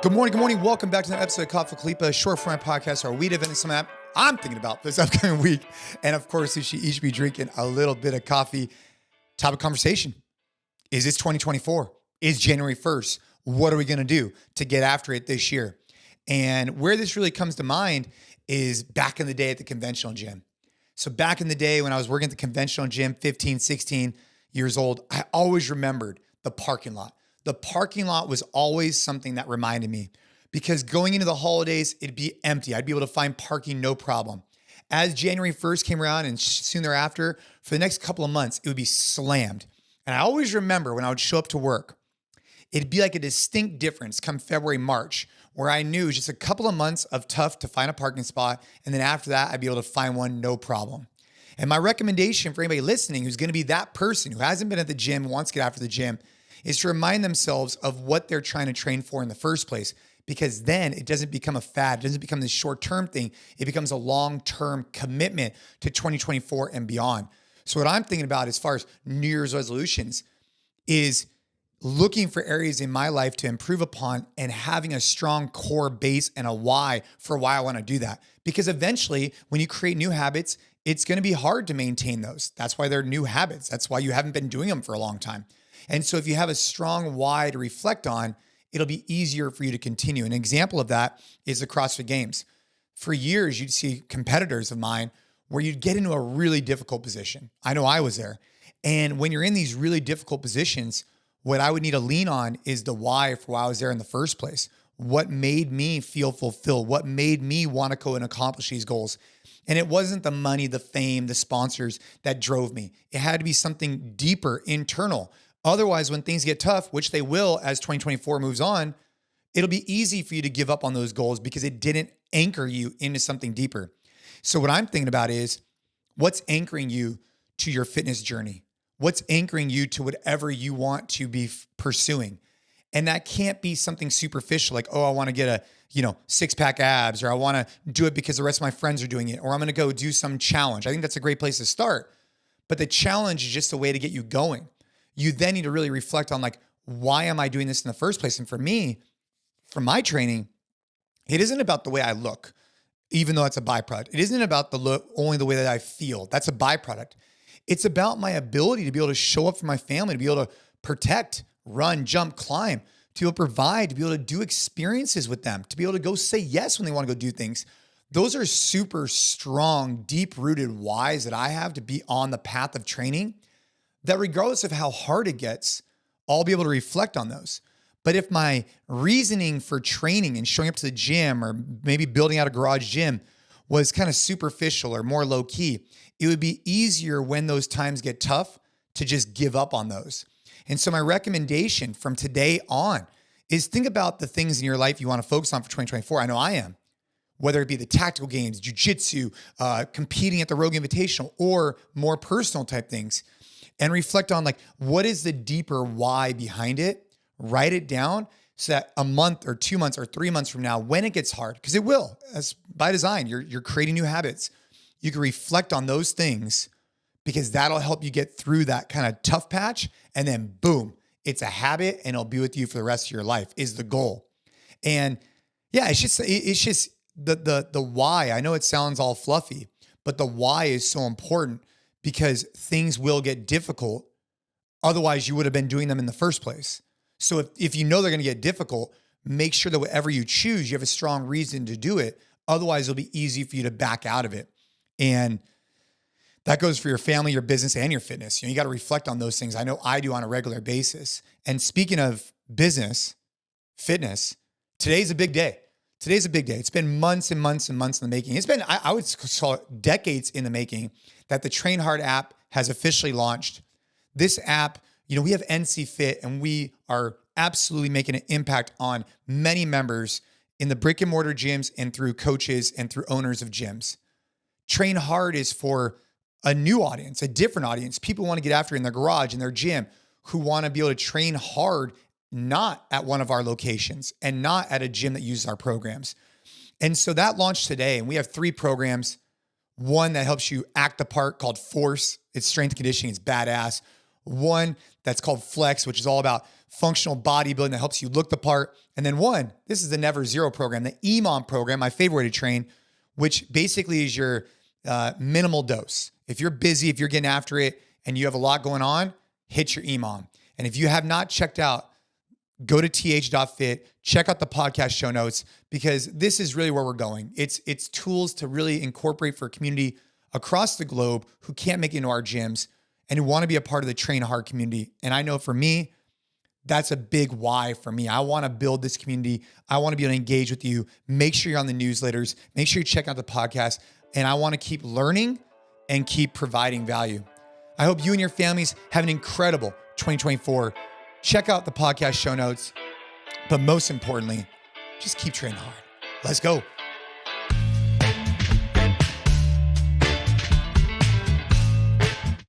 Good morning. Welcome back to another episode of CrossFit Khalipa, short format podcast, our weed event and some app I'm thinking about this upcoming week. And of course, you should each be drinking a little bit of coffee. Topic conversation. Is this 2024? Is January 1st? What are we going to do to get after it this year? And where this really comes to mind is back in the day at the conventional gym. So back in the day when I was working at the conventional gym, 15, 16 years old, I always remembered the parking lot. The parking lot was always something that reminded me because going into the holidays, it'd be empty. I'd be able to find parking, no problem. As January 1st came around and soon thereafter, for the next couple of months, it would be slammed. And I always remember when I would show up to work, it'd be like a distinct difference come February, March, where I knew it was just a couple of months of tough to find a parking spot. And then after that, I'd be able to find one, no problem. And my recommendation for anybody listening who's going to be that person who hasn't been at the gym, wants to get after the gym, is to remind themselves of what they're trying to train for in the first place, because then it doesn't become a fad. It doesn't become this short-term thing. It becomes a long-term commitment to 2024 and beyond. So what I'm thinking about as far as New Year's resolutions is looking for areas in my life to improve upon and having a strong core base and a why for why I want to do that. Because eventually, when you create new habits, it's going to be hard to maintain those. That's why they're new habits. That's why you haven't been doing them for a long time. And so if you have a strong why to reflect on, it'll be easier for you to continue. An example of that is the CrossFit Games. For years, you'd see competitors of mine where you'd get into a really difficult position. I know I was there. And when you're in these really difficult positions, what I would need to lean on is the why for why I was there in the first place. What made me feel fulfilled? What made me want to go and accomplish these goals? And it wasn't the money, the fame, the sponsors that drove me. It had to be something deeper, internal. Otherwise, when things get tough, which they will as 2024 moves on, it'll be easy for you to give up on those goals because it didn't anchor you into something deeper. So what I'm thinking about is what's anchoring you to your fitness journey? What's anchoring you to whatever you want to be pursuing? And that can't be something superficial like, oh, I want to get a, six-pack abs, or I want to do it because the rest of my friends are doing it, or I'm going to go do some challenge. I think that's a great place to start. But the challenge is just a way to get you going. You then need to really reflect on why am I doing this in the first place? And for me, for my training, it isn't about the way I look, even though it's a byproduct. It isn't about the look, only the way that I feel. That's a byproduct. It's about my ability to be able to show up for my family, to be able to protect, run, jump, climb, to be able to provide, to be able to do experiences with them, to be able to go say yes when they want to go do things. Those are super strong, deep-rooted whys that I have to be on the path of training, that regardless of how hard it gets, I'll be able to reflect on those. But if my reasoning for training and showing up to the gym or maybe building out a garage gym was kind of superficial or more low key, it would be easier when those times get tough to just give up on those. And so my recommendation from today on is think about the things in your life you want to focus on for 2024. I know I am. Whether it be the tactical games, jiu-jitsu, competing at the Rogue Invitational, or more personal type things. And reflect on what is the deeper why behind it? Write it down so that a month or 2 months or 3 months from now, when it gets hard, because it will, as by design, you're creating new habits. You can reflect on those things because that'll help you get through that kind of tough patch. And then boom, it's a habit and it'll be with you for the rest of your life is the goal. And yeah, it's just the why. I know it sounds all fluffy, but the why is so important. Because things will get difficult. Otherwise, you would have been doing them in the first place. So if you know they're going to get difficult, make sure that whatever you choose, you have a strong reason to do it. Otherwise, it'll be easy for you to back out of it. And that goes for your family, your business, and your fitness. You got to reflect on those things. I know I do on a regular basis. And speaking of business, fitness, today's a big day. Today's a big day. It's been months and months and months in the making. It's been, I would call it decades in the making that the Train Hard app has officially launched. This app, we have NCFIT and we are absolutely making an impact on many members in the brick and mortar gyms and through coaches and through owners of gyms. Train Hard is for a new audience, a different audience. People want to get after in their garage, in their gym, who want to be able to train hard, not at one of our locations and not at a gym that uses our programs. And so that launched today, and we have 3 programs. One that helps you act the part called Force. It's strength and conditioning. It's badass. one that's called Flex, which is all about functional bodybuilding that helps you look the part. And then one, this is the Never Zero program, the EMOM program, my favorite way to train, which basically is your minimal dose. If you're busy, if you're getting after it and you have a lot going on, hit your EMOM. And if you have not checked out, go to th.fit, check out the podcast show notes, because this is really where we're going. It's tools to really incorporate for a community across the globe who can't make it into our gyms and who want to be a part of the Train Hard community. And I know for me, that's a big why for me. I want to build this community. I want to be able to engage with you. Make sure you're on the newsletters. Make sure you check out the podcast. And I want to keep learning and keep providing value. I hope you and your families have an incredible 2024. Check out the podcast show notes. But most importantly, just keep training hard. Let's go.